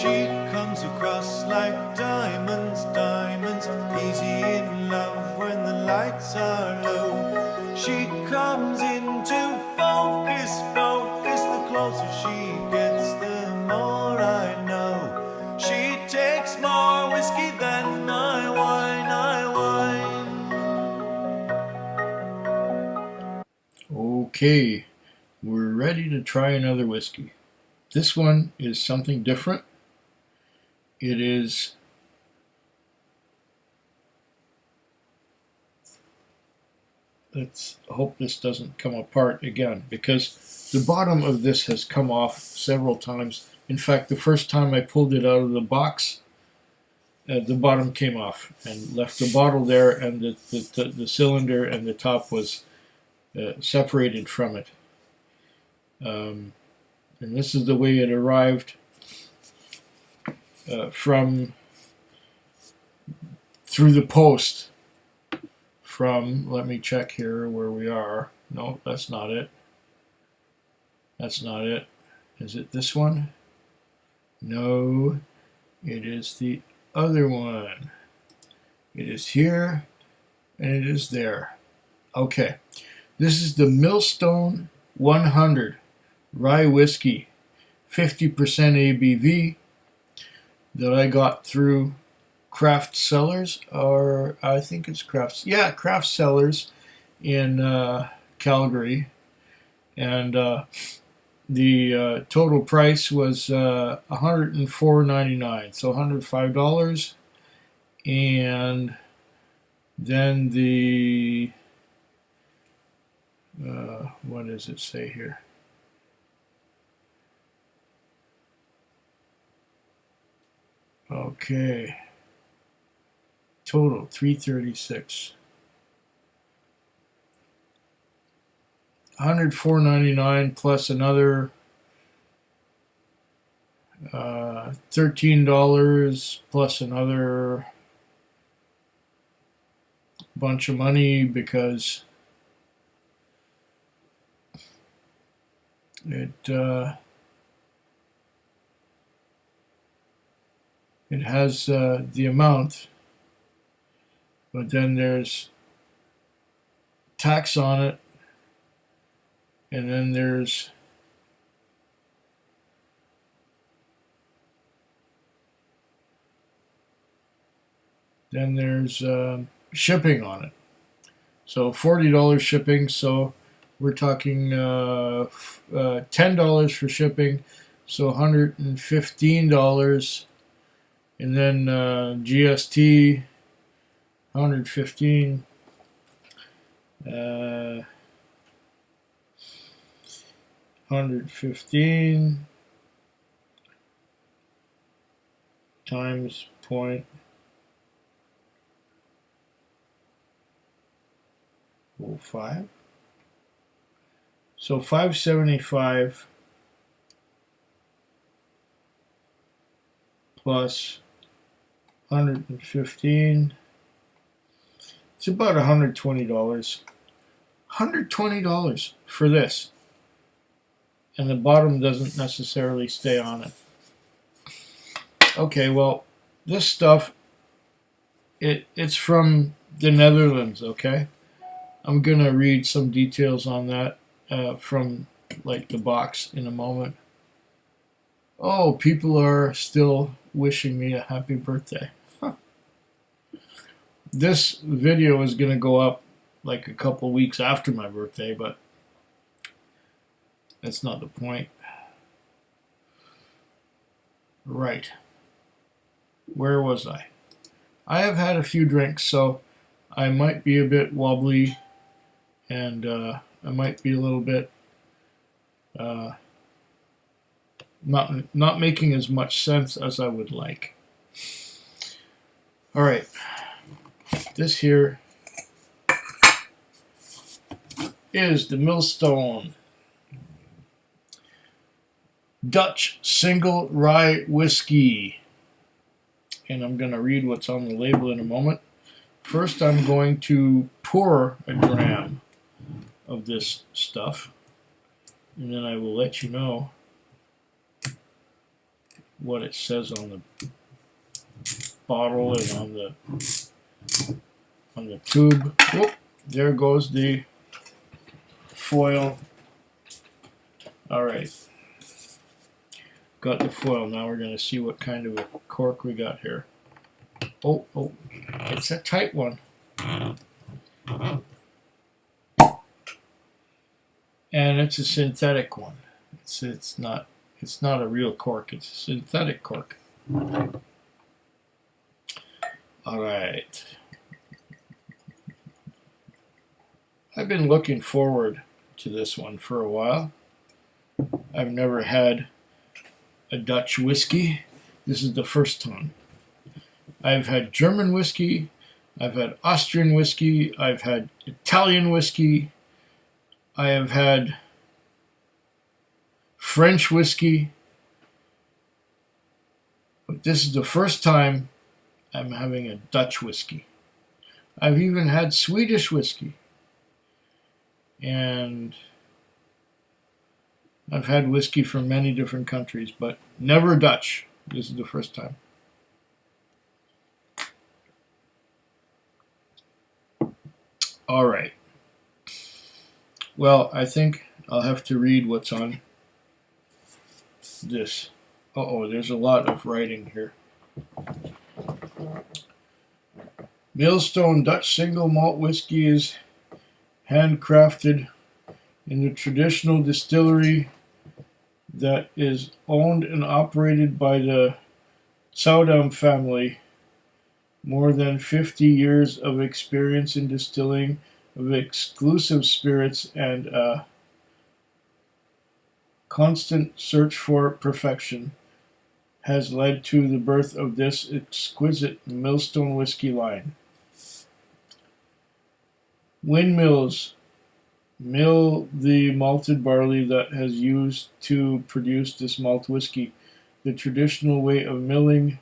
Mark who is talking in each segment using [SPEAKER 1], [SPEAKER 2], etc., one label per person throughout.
[SPEAKER 1] She comes across like diamonds, diamonds, easy in love when the lights are low. She comes into focus, focus, the closer she gets, the more I know. She takes more whiskey than I wine.
[SPEAKER 2] Okay, we're ready to try another whiskey. This one is something different. It is let's hope this doesn't come apart again, because the bottom of this has come off several times. In fact, the first time I pulled it out of the box, the bottom came off and left the bottle there, and the cylinder and the top was separated from it. And this is the way it arrived from through the post from, let me check here where we are. No, that's not it. That's not it. Is it this one? No, it is the other one. It is here and it is there. Okay, this is the Millstone 100 Rye Whisky, 50% ABV, that I got through Craft Cellars, or I think it's Craft Cellars in Calgary, and the total price was $104.99, so $105, and then the what does it say here? Okay. Total $336. $104.99 plus another $13 plus another bunch of money, because it has the amount, but then there's tax on it, and then there's shipping on it. So $40 shipping, so we're talking $10 for shipping, so $115, and then GST, 115, 115 times 0.05, so 575 plus 115, it's about $120. $120 for this, and the bottom doesn't necessarily stay on it. Okay, well, this stuff, it's from the Netherlands, okay? I'm gonna read some details on that from like the box in a moment. Oh, people are still wishing me a happy birthday. Huh. This video is gonna go up like a couple weeks after my birthday, but that's not the point. Right. Where was I? I have had a few drinks, so I might be a bit wobbly, and I might be a little bit not making as much sense as I would like. All right, this here is the Millstone Dutch Single Rye Whiskey, and I'm going to read what's on the label in a moment. First, I'm going to pour a dram of this stuff, and then I will let you know what it says on the bottle and on the tube. Whoop, there goes the foil. All right, got the foil. Now we're going to see what kind of a cork we got here. Oh, it's a tight one. And it's a synthetic one. It's not a real cork. It's a synthetic cork. All right. I've been looking forward to this one for a while. I've never had a Dutch whiskey. This is the first time. I've had German whiskey. I've had Austrian whiskey. I've had Italian whiskey. I have had French whiskey. But this is the first time I'm having a Dutch whiskey. I've even had Swedish whiskey. And I've had whiskey from many different countries, but never Dutch. This is the first time. All right. Well, I think I'll have to read what's on this. Uh-oh, there's a lot of writing here. Millstone Dutch single malt whiskey is handcrafted in the traditional distillery that is owned and operated by the Zoudam family. More than 50 years of experience in distilling of exclusive spirits and a constant search for perfection has led to the birth of this exquisite Millstone whiskey line. Windmills mill the malted barley that has used to produce this malt whiskey. The traditional way of milling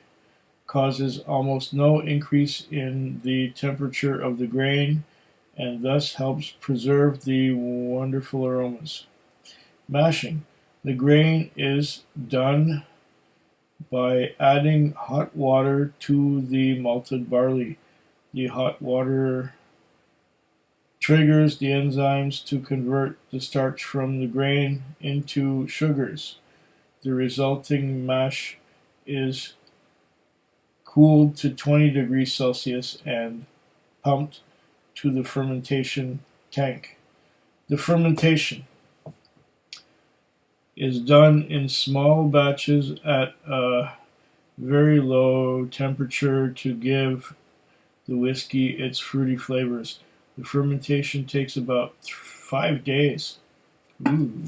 [SPEAKER 2] causes almost no increase in the temperature of the grain and thus helps preserve the wonderful aromas. Mashing. The grain is done by adding hot water to the malted barley. The hot water triggers the enzymes to convert the starch from the grain into sugars. The resulting mash is cooled to 20 degrees Celsius and pumped to the fermentation tank. The fermentation is done in small batches at a very low temperature to give the whiskey its fruity flavors. The fermentation takes about 5 days. Ooh.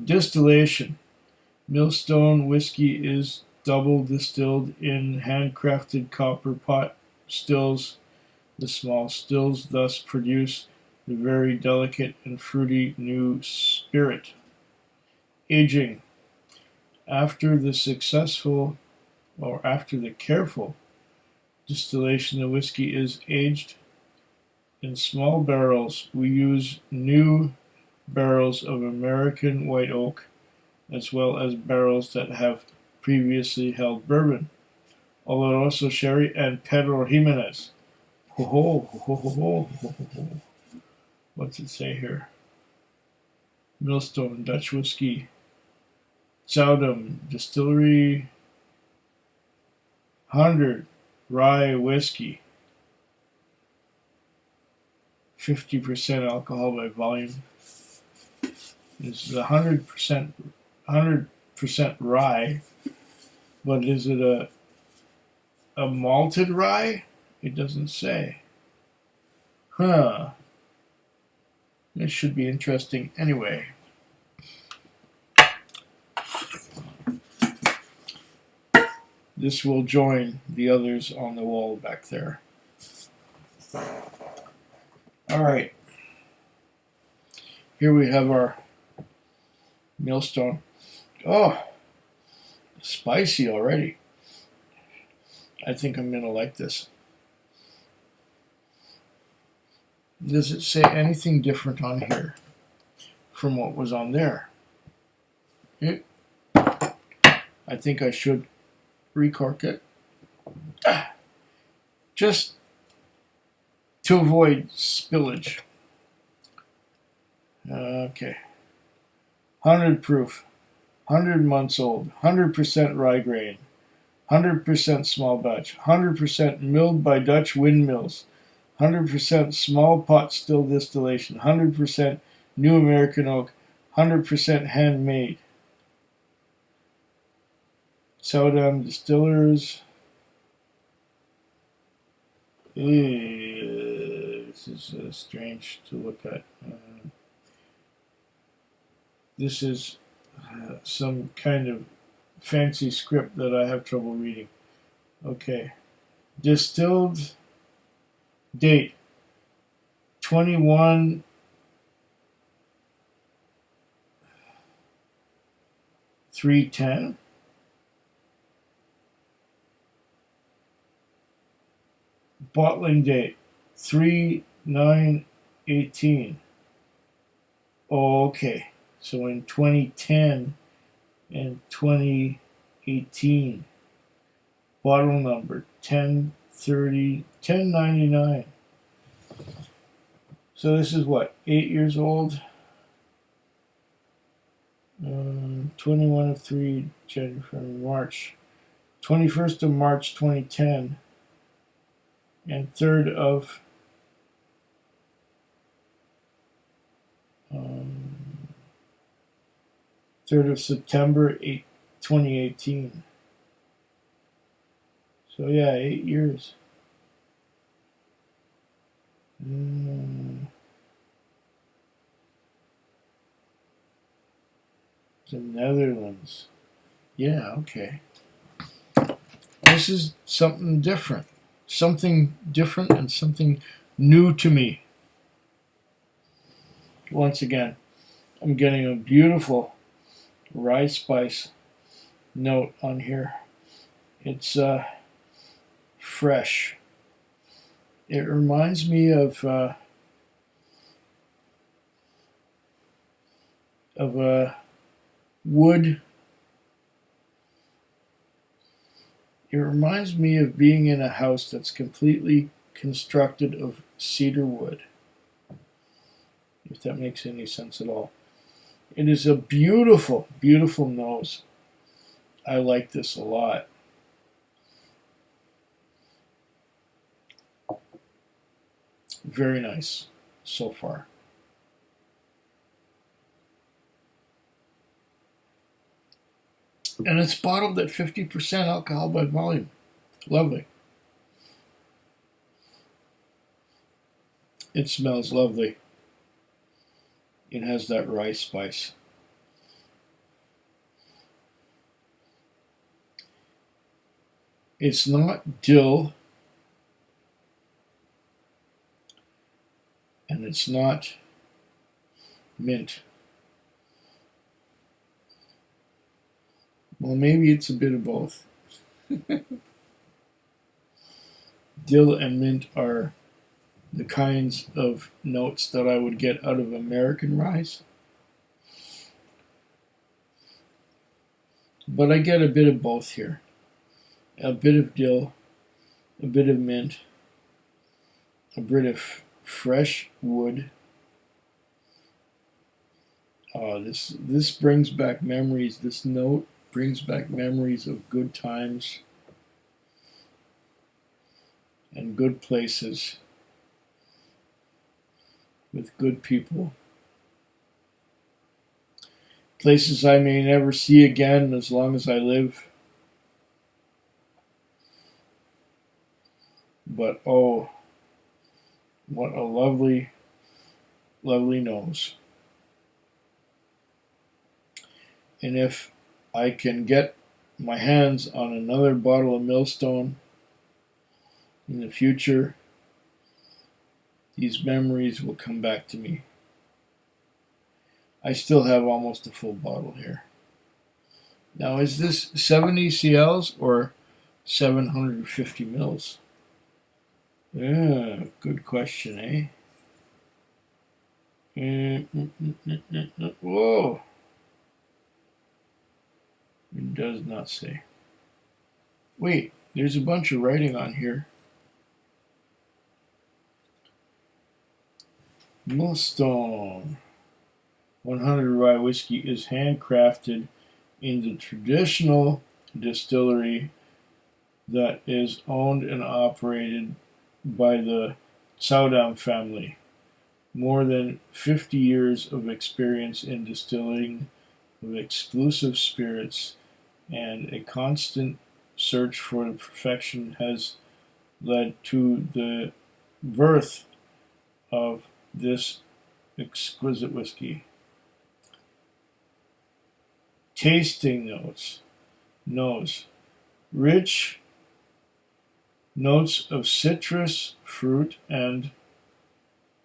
[SPEAKER 2] Distillation. Millstone whiskey is double distilled in handcrafted copper pot stills. The small stills thus produce the very delicate and fruity new spirit. Aging. After the careful distillation, the whiskey is aged in small barrels. We use new barrels of American white oak as well as barrels that have previously held bourbon, Oloroso sherry, and Pedro Jimenez. Ho ho ho ho ho ho ho. What's it say here? Millstone Dutch whiskey. Zoudam Distillery 100 Rye Whisky. 50% alcohol by volume. This is 100% rye, but is it a malted rye? It doesn't say. Huh. This should be interesting anyway. This will join the others on the wall back there. All right. Here we have our Millstone. Oh, spicy already. I think I'm going to like this. Does it say anything different on here from what was on there? I think I should recork it. Just to avoid spillage. Okay. 100 proof. 100 months old. 100% rye grain. 100% small batch. 100% milled by Dutch windmills. 100% small pot still distillation. 100% new American oak. 100% handmade. Southdown Distillers. This is strange to look at. This is some kind of fancy script that I have trouble reading. Okay. Distilled date 21 310. Bottling date 3/9/18. Okay. So in 2010 and 2018. Bottle number 1099. So this is what, 8 years old? 21 of 3, January, March. 21st of March 2010. And 3rd of 3rd of September 2018. So yeah, 8 years. The Netherlands. Yeah, okay. This is something different. Something different and something new to me. Once again, I'm getting a beautiful rye spice note on here. It's fresh. It reminds me of wood. It reminds me of being in a house that's completely constructed of cedar wood, if that makes any sense at all. It is a beautiful, beautiful nose. I like this a lot. Very nice so far. And it's bottled at 50% alcohol by volume. Lovely. It smells lovely. It has that rye spice. It's not dill. And it's not mint. Well, maybe it's a bit of both. Dill and mint are the kinds of notes that I would get out of American rye. But I get a bit of both here. A bit of dill, a bit of mint, a bit of fresh wood. This brings back memories. This note brings back memories of good times and good places with good people. Places I may never see again as long as I live. But oh, what a lovely, lovely nose. And if I can get my hands on another bottle of Millstone in the future, these memories will come back to me. I still have almost a full bottle here. Now, is this 70 CLs or 750 mils? Yeah, good question, eh? Whoa. It does not say. Wait, there's a bunch of writing on here. Millstone 100 Rye Whiskey is handcrafted in the traditional distillery that is owned and operated by the Soudam family. More than 50 years of experience in distilling of exclusive spirits and a constant search for perfection has led to the birth of this exquisite whiskey. Tasting notes. Rich notes of citrus, fruit, and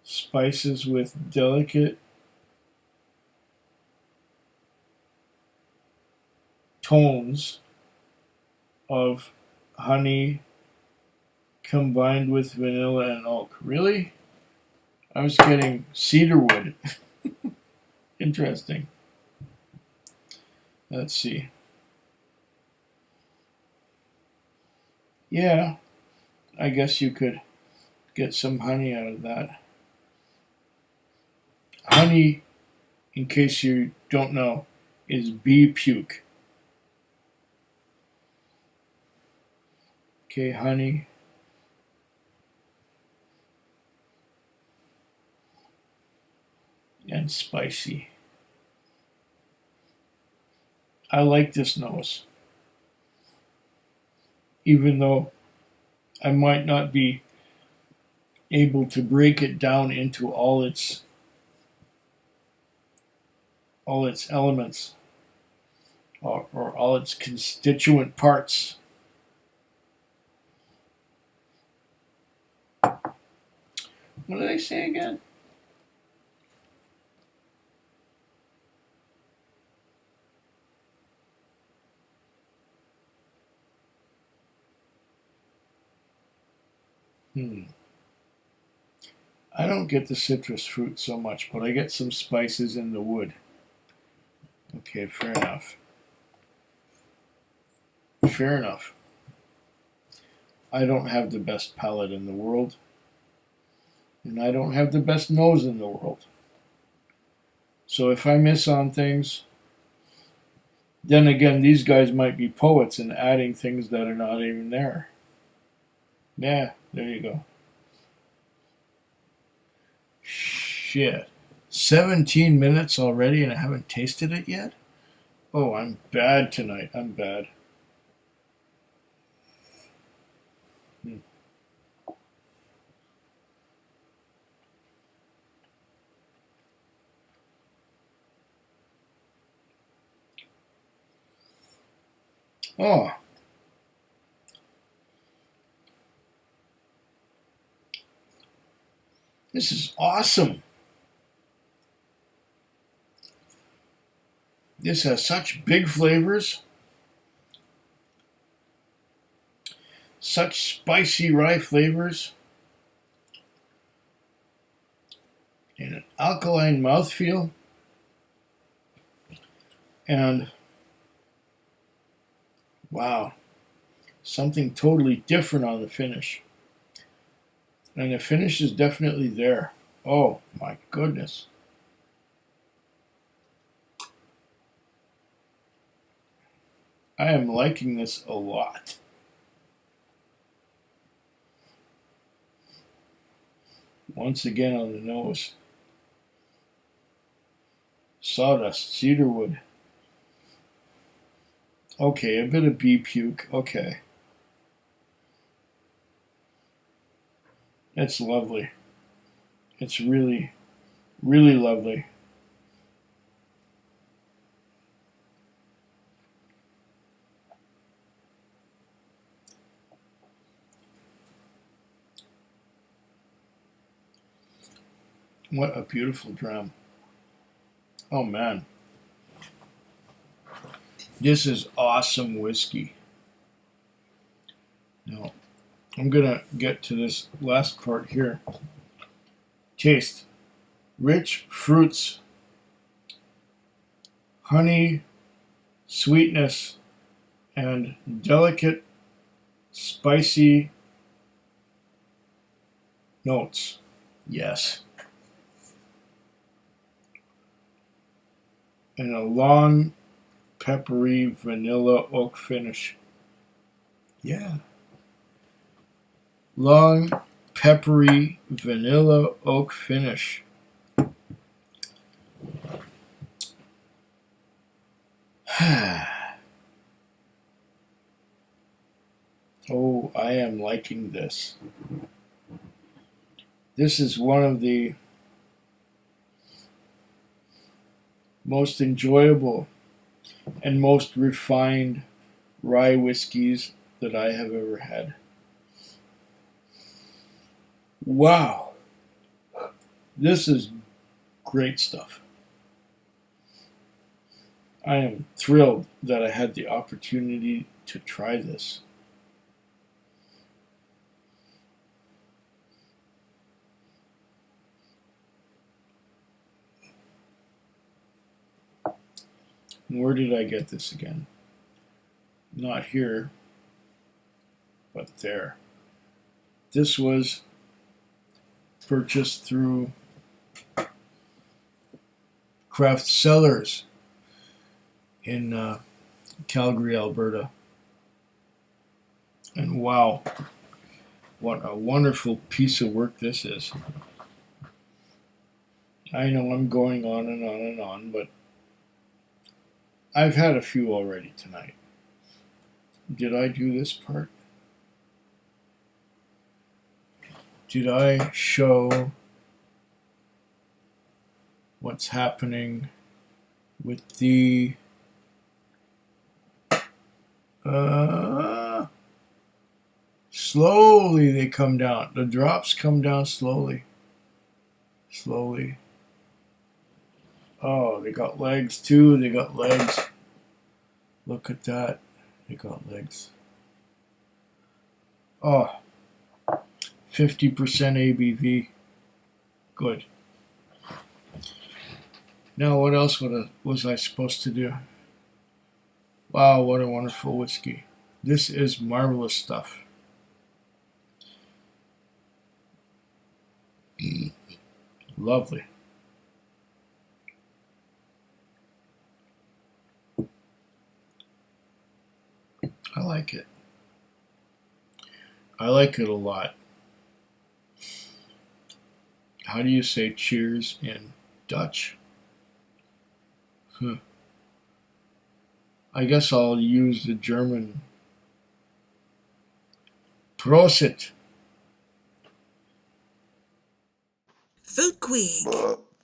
[SPEAKER 2] spices with delicate tones of honey combined with vanilla and oak. Really? I was getting cedarwood. Interesting. Let's see. Yeah, I guess you could get some honey out of that. Honey, in case you don't know, is bee puke. Okay, honey. And spicy. I like this nose. Even though I might not be able to break it down into all its elements or all its constituent parts. What did I say again? I don't get the citrus fruit so much, but I get some spices in the wood. Okay, fair enough. Fair enough. I don't have the best palate in the world. And I don't have the best nose in the world. So if I miss on things, then again, these guys might be poets and adding things that are not even there. Yeah, there you go. Shit. 17 minutes already and I haven't tasted it yet? Oh, I'm bad tonight. I'm bad. Oh. This is awesome. This has such big flavors. Such spicy rye flavors. And an alkaline mouthfeel. And wow, something totally different on the finish. And the finish is definitely there. Oh my goodness. I am liking this a lot. Once again on the nose. Sawdust, cedarwood. Okay, a bit of bee puke. Okay. It's lovely. It's really, really lovely. What a beautiful dram. Oh man. This is awesome whiskey. Now, I'm going to get to this last part here. Taste. Rich fruits, honey, sweetness, and delicate, spicy notes. Yes. And a long, peppery vanilla oak finish. Yeah. Long, peppery vanilla oak finish. Oh, I am liking this. This is one of the most enjoyable and most refined rye whiskeys that I have ever had. Wow. This is great stuff. I am thrilled that I had the opportunity to try this. Where did I get this again? Not here, but there. This was purchased through Craft Cellars in Calgary, Alberta. And wow, what a wonderful piece of work this is. I know I'm going on and on and on, but I've had a few already tonight. Did I do this part? Did I show what's happening with the slowly they come down. The drops come down slowly. Slowly. Oh, they got legs too. They got legs. Look at that. They got legs. Oh, 50% ABV. Good. Now, what else was I supposed to do? Wow, what a wonderful whiskey. This is marvelous stuff. Lovely. I like it. I like it a lot. How do you say cheers in Dutch? I guess I'll use the German Prosit.
[SPEAKER 3] Food Quig.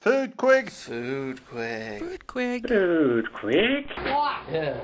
[SPEAKER 4] Food quick.
[SPEAKER 5] Food quick.
[SPEAKER 3] Food Quig.
[SPEAKER 6] Food quick.
[SPEAKER 5] Yeah.